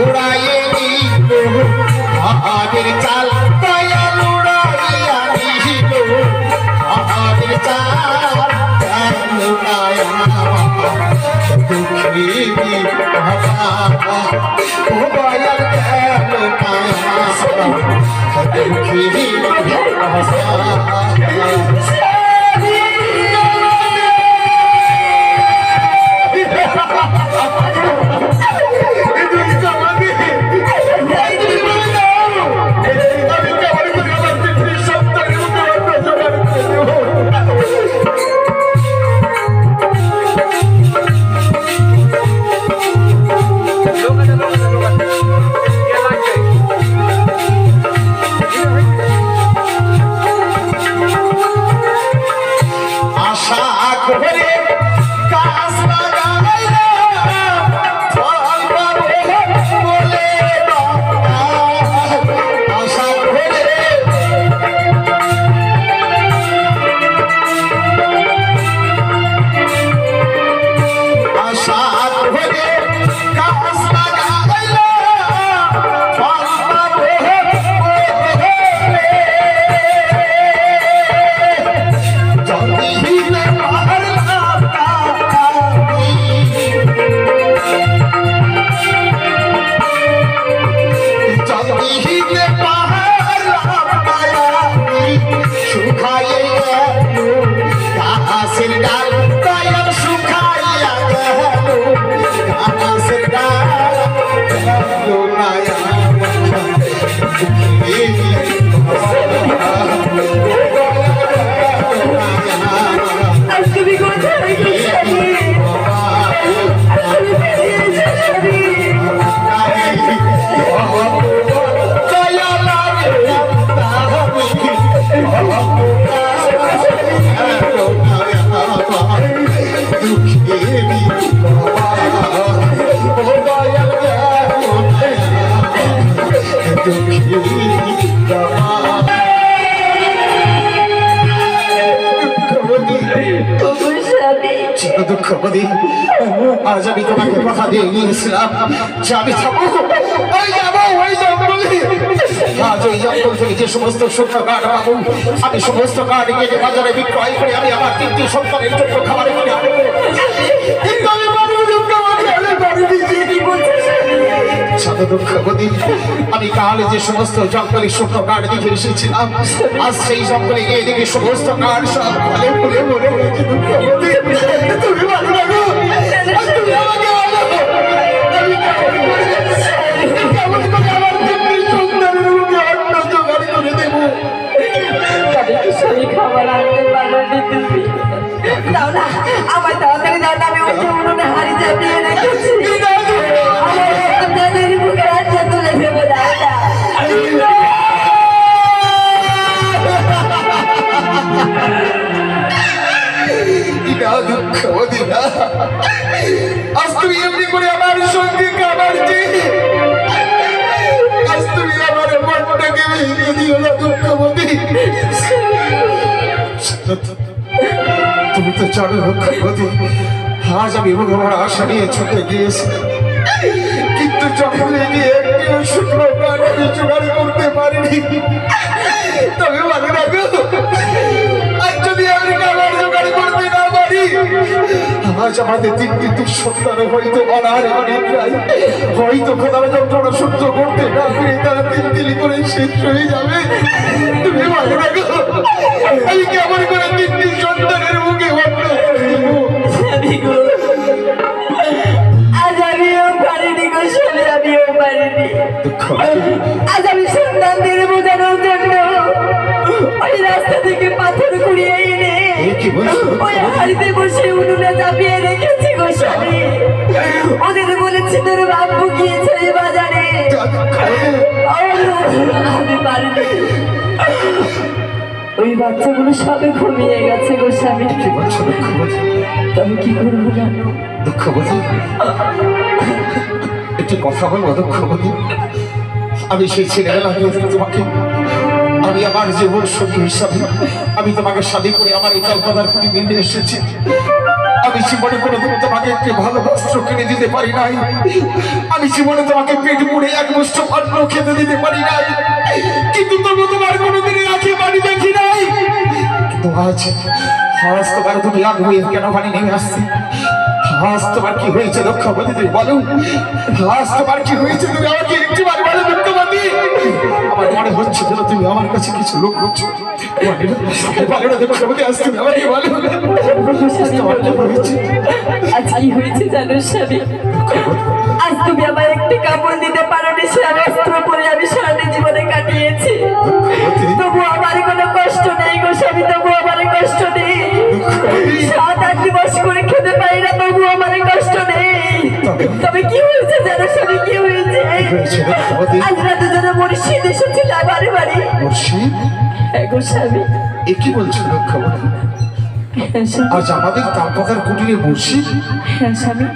উড়াইয়ে নিল আমাদের চাল দয়াল উড়াইয়া নিল আমাদের চাল দুঃখী বাবা ও দয়াল দুঃখী দুঃখবতী আজ আমি তোমাকে কথা দিয়ে গিয়েছিলাম যে আমি থাকবো ওই যাবো ওই জঙ্গলে আজ ওই জঙ্গল থেকে যে সমস্ত শুকনো কাঠ পাবো আমি সমস্ত কাঠ কেটে বাজারে বিক্রয় করে আমি আমার তিনটি সন্তানের জন্য খাবার করে আনবো কিন্তু আমি দুঃখবতী আমি কাল যে সমস্ত জঙ্গলে শুকনো কাঠ দেখে এসেছিলাম আজ সেই জঙ্গলে গিয়ে দেখি সমস্ত কাঠ সব ফলে ফুলে মরে হয়েছে দুঃখবতী তুমি ভালো লাগো তুমি আমাকে ভালো কেমন করে আমার তিনটি সন্তানের মুখে অন্ন জোগাড় করে দেবো তাদেরকে সেই খাবার আনতে পারবে তুমি দাও না আমার তাড়াতাড়ি দাও না আমি ওকে উনুনে হাড়ি চাপিয়ে রেখেছি আপনাদের মুখে রান্না তুলে দেবো দাও না দুঃখবতী আজ তুমি এমনি করে আমার সঙ্গে খাবার চেয়ে আজ তুমি আমার মনটাকে ভেঙে দিও না দুঃখবতী তুমি তো জানো দুঃখবতী আজ আমি ভগবান আশা নিয়ে ছুটে গিয়েছি কিন্তু জঙ্গলে গিয়ে একটিও শুকনো কাঠ আমি জোগাড় করতে পারিনি তবে ভালো রাখো আজ যদি আমি খাবার জোগাড় করতে না পারি আজ আমাদের তিনটি সন্তান হয়তো অনাহারে অনেক প্রায় হয়তো খোদার যন্ত্রণা সহ্য করতে না পেরে তারা তিল করে শেষ হয়ে যাবে তুমি ভালো রাখো আমি কেমন করে তিনটি সন্তানের মুখে অন্ন আজ আমিও পারিনি গো স্বামী আমিও পারিনি আজ আমি সন্তানদের বোঝানোর জন্য ওই রাস্তা থেকে পাথর কুড়িয়ে এনে ওই হাড়িতে বসে উনুনে চাপিয়ে রেখেছি গো স্বামী ওদের বলেছি তোর বাপু গিয়েছে বাজারে আমি পারিনি ওই বাচ্চাগুলো সবে ঘুমিয়ে গেছে গো স্বামী তবে কি করবো জানো দুঃখবতী একটি কথা বলবো দুঃখবতী আমি সেই ছেলেবেলা তোমাকে আমি আমার জীবন সঙ্গী হিসাবে আমি তোমাকে শাদী করে আমার এই কলকাতার পুরী মিলে এসেছি আমি আমি জীবনে কোনোদিন তোমাকে একটি ভালো বস্ত্র কিনে দিতে পারি নাই, আমি জীবনে তোমাকে পেট পুড়ে এক মুষ্ঠ অন্ন খেতে দিতে পারি নাই, কিন্তু তবু তোমার কোনোদিনই আঁখে পানি দেখি নাই। কিন্তু আজ আজ তোমার তুমি আগুয়ে কেন পানি নেমে আসছে? আজ তোমার কি হয়েছে দুঃখবতী, তুমি বলো। আজ তোমার কি হয়েছে তুমি আমাকে একটিবার বলো দুঃখবতী। আমার মনে হচ্ছে যেন তুমি আমার কাছে কিছু লোক করছো। ভালো না দুঃখবতী, আজ তুমি আমাকে বলো আজ তোমার কি হয়েছে? আজ কি হয়েছে জানো স্বামী? আজ তুমি আমার একটি কাপড় দিতে পারো নি, সে বস্ত্র পরে আমি সারাটা জীবনে কাটিয়েছি। তবু আমার কোনো কষ্ট নেই গো স্বামী, তবু আমার কষ্ট নেই। 7-8 দিবস করে খেতে পারি না, তবু আমার কষ্ট নেই। তবে কি হয়েছে জানো স্বামী, কি হয়েছে? আজ রাতে যেন মুর্শিদ এসেছিল আমার বাড়ি। মুর্শিদ? হ্যাঁ গো স্বামী। এ কি বলছো দুঃখবতী? হ্যাঁ স্বামী। আজ আমাদের তালপাতার কুটিরে মুর্শিদ? হ্যাঁ স্বামী।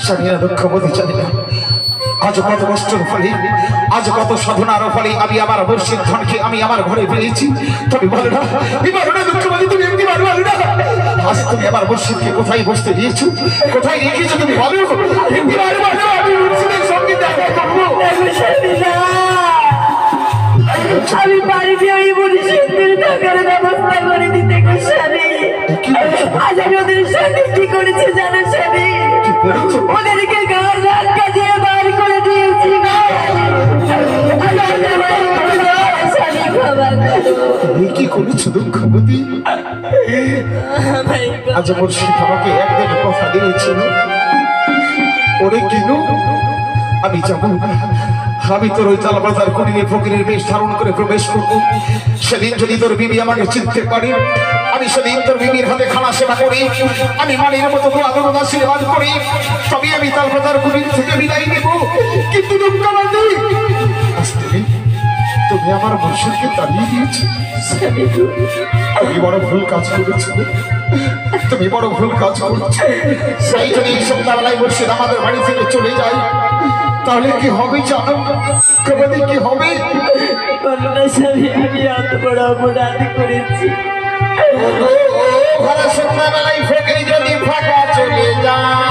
জানি না দুঃখবতী, জানি না। আজ কত কষ্টের ফলে, আজ কত সাধনার ফলে আমি আমার মুর্শিদ ধনকে আমি আমার ঘরে পেয়েছি। তুমি বলো না, দুঃখবতী, তুমি একটি বলো না। আজ তুমি আমার মুর্শিদকে কোথায় বসতে দিয়েছো, কোথায় রেখেছো তুমি বলো। একটিবার বলো, আমি মুর্শিদের সঙ্গে দেখা করবো। আমি বাড়িতে ওই মুর্শিদের টাকার ব্যবস্থা করে দিতে গো স্বামী। আজ আমি ওদের সাথে কি করেছি জানো স্বামী? ওদেরকে ঘর ধাক্কা দিয়ে বার করে দিয়েছি। কি করেছো দুঃখবতী? আজ মুর্শিদ আমাকে একদিন কথা দিয়েছিল, ওরে কিনু আমি যাবো, আমি তোর ওই তালপাতার কুটিরে ফকিরের বেশ ধারণ করে প্রবেশ করবো। সেদিন যদি তোর বিবি আমাকে চিনতে পারে, আমি সেদিন তোর বিবির হাতে খানা সেবা করি, আমি মানের মতো আদর আশীর্বাদ করি, তবে আমি তালপাতার কুটির থেকে বিদায় নেব। কিন্তু দুঃখবতী, তুমি আমার মুর্শিদকে তাড়িয়ে দিয়েছো। তুমি বড় ভুল কাজ করেছো, তুমি বড় ভুল কাজ করেছো। সেই যদি এই সন্ধ্যাবেলায় মুর্শিদ আমাদের বাড়ি থেকে চলে যায়, তাহলে কি হবে জানো কবি, কি হবে? বলো না স্বামী, আমি এত বড় অপরাধ করেছি। ভালো সন্ধ্যাবেলায় ফকির যদি ফাঁকা চলে যায়,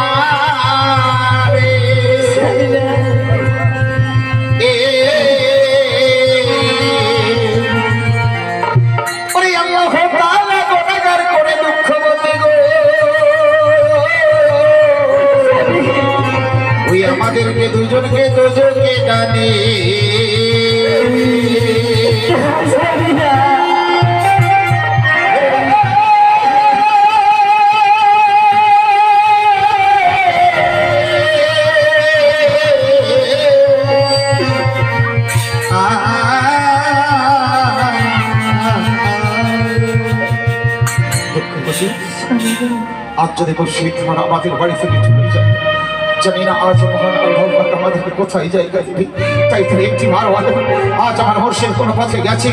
আমাদেরকে দুজনকে দুজনকে টানে। আজ যদি মুর্শিদ আমাদের বাড়ি থেকে চলে যায়, জানি না আজ মহান আল্লাহ পাক আমাদেরকে কোথায় জায়গা দিবে। তাই তুমি একটি বার বলো, আজ আমার মুর্শিদ কোন পথে গেছে,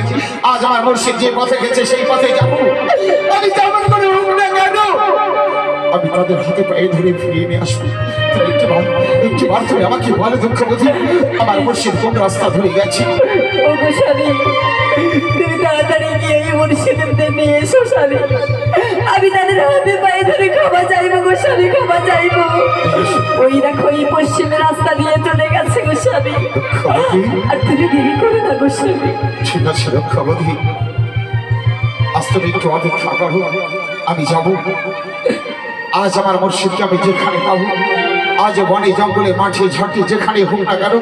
আজ আমার মুর্শিদ যে পথে গেছে সেই পথে যাবো। আমি যেমন করে হোক না কেন আমি তাদের হাতে পায়ে ধরে ফিরিয়ে নিয়ে আসবো। একটি বার তুমি আমাকে বলে দুঃখবতী, আমার মুর্শিদ কোন রাস্তা ধরে গেছে। তুমি তাড়াতাড়ি গিয়ে এই মুর্শিদদের নিয়ে এসো স্বামী। আমি তাদের হাতে পায়ে ধরে ক্ষমা চাইবো গো স্বামী, ক্ষমা চাইবো। ওই দেখো এই পশ্চিমের রাস্তা দিয়ে চলে গেছে গো স্বামী। আর তুমি দেরি করো না গো স্বামী। ঠিক আছে দুঃখবতী, আজ তুমি একটু অপেক্ষা করো, আমি যাবো। আজ আমার মুর্শিদকে আমি যেখানে পাবো, আজ বনে জঙ্গলে মাঠে ঝাঁটে যেখানে হোক না কেন,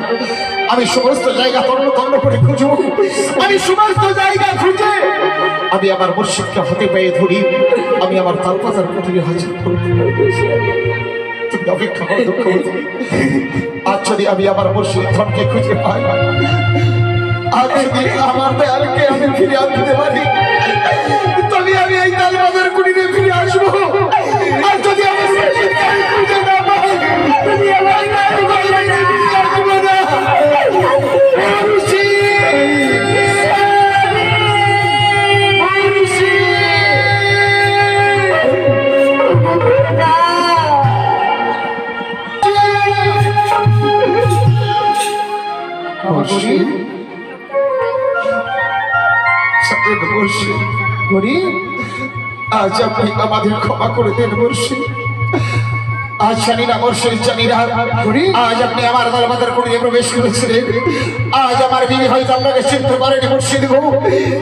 আমি সমস্ত জায়গা তন্ন তন্ন করে খুঁজবো। আমি সমস্ত জায়গা খুঁজে আমি আমার মুর্শিদকে হাতে পেয়ে ধরি, আমি আমার তালপাতার কুটিরে হাজির করব। তুমি অপেক্ষা করো দুঃখবতী, আজ যদি আমি আমার মুর্শিদ ধনকে খুঁজে পাই, আজ যদি আমার দয়ালকে আমি ফিরে আনতে পারি, তবে আমি এই তালপাতার কুটিরে ফিরে আসবো। আর যদি আমি খুঁজে না পাই, তুমি আমার আসবো না। আজ আপনি আমাদের ক্ষমা করে দেন মুর্শিদ। আজ জানিনা মুর্শিদ জানিনা, আজ আপনি আমার দরবারের কুটিরে প্রবেশ করেছিলেন। আজ আমার বিবি হয়তো আপনাকে চিনতে পারেনি মুর্শিদ গো,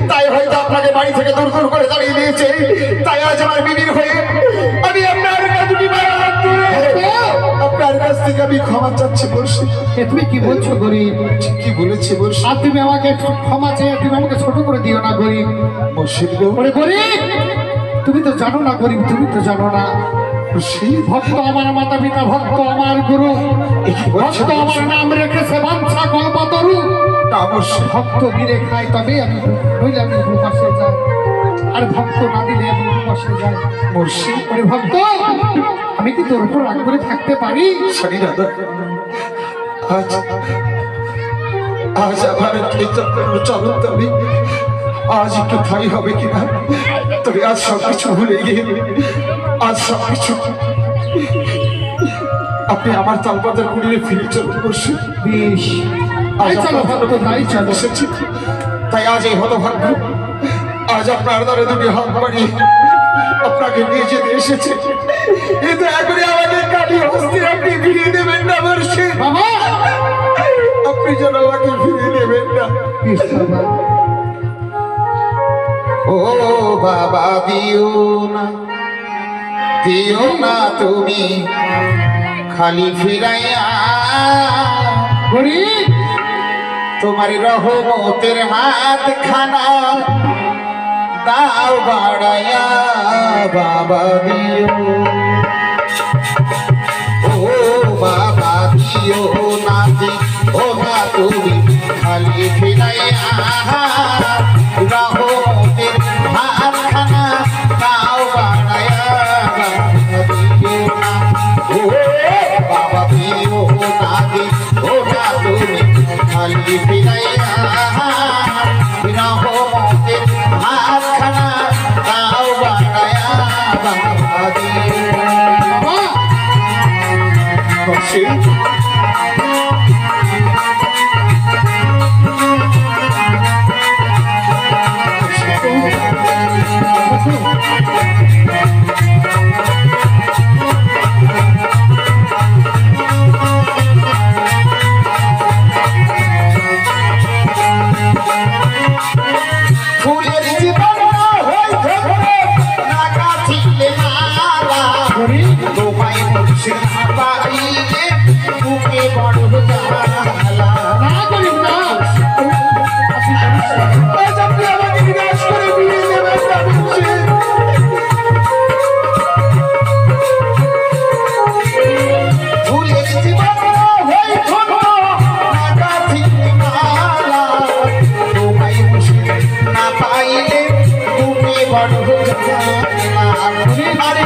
তাই হয়তো আপনাকে বাড়ি থেকে দূর দূর করে দাঁড়িয়ে দিয়েছে। তাই আজ আমার বিবির হয়ে আমি আপনার কাছে আপনার কাছ থেকে আমি ক্ষমা চাচ্ছি মুর্শিদ। তুমি কি বলছো গরিব? কি বলেছি মুর্শিদ? আর তুমি আমাকে একটু ক্ষমা চেয়ে তুমি আমাকে ছোট করে দিও না গরিব। মুর্শিদ গো, ওরে গরিব, তুমি তো জানো না গরিব, তুমি তো জানো না মুর্শিদ ভক্ত আমার মাতা পিতা, ভক্ত আমার গুরু, ভক্ত আমার নাম রেখেছে বাঞ্ছা কল্পতরু। না মুর্শিদ, ভক্ত দিলে খাই তবে আমি, নইলে আমি উপবাসে যাই, আর ভক্ত না দিলে আমি উপবাসে যাই। মুর্শিদ ওরে ভক্ত, আমি কি তোর উপর রাগ করে থাকতে পারি? শনি দাদা, আজ আজ আমার চলো তবে আজ একটু ঠাই হবে কিনা, তবে আজ সবকিছু ভুলে গিয়ে আজ সবকিছু আপনি আমার তালপাতার কুড়িয়ে ফিরে চলুন মুর্শিদ। বেশ, আজ তাই চলো ভক্ত, তাই চলো। এসেছি, তাই আজ এই হতভাগ্য আজ আপনার দ্বারে দুটি হাত বাড়িয়ে আপনাকে নিয়ে যেতে এসেছে। কিন্তু এখন আমাকে কালী হস্তে আপনি ফিরিয়ে দেবেন না মুর্শিদ, বাবা, আপনি যেন আমাকে ফিরিয়ে দেবেন না। বেশ বাবা। ও বাবা দিও না তুমি খালি ফিরাইয়া, গরিব, তোমার রহমতের হাত খানা দাও বাড়াইয়া বাবা দিও। ও বাবা দিও না তুমি খালি ফিরাইয়া, রহমতের হাত খানা দাও বাড়াইয়া বাবা দিও না। ও বাবা দিও না তুমি খালি ফিরাইয়া, রহমতের হাত খানা দাও বাড়াইয়া বাবা দিও। বাবা, মুর্শিদ, ফুলের জীবন হই ধরে না গাছিলে মালা, তোমায় মুর্শিদ পাইলে বুকে বড় জ্বালা। না গরিব না, আজ আপনি আমাকে নিরাশ করে ফিরিয়ে দেবেন না মুর্শিদ। ফুলের জীবন হই ধরে না গাছিলে মালা, তোমায় মুর্শিদ না পাইলে বুকে বড় জ্বালা। আরে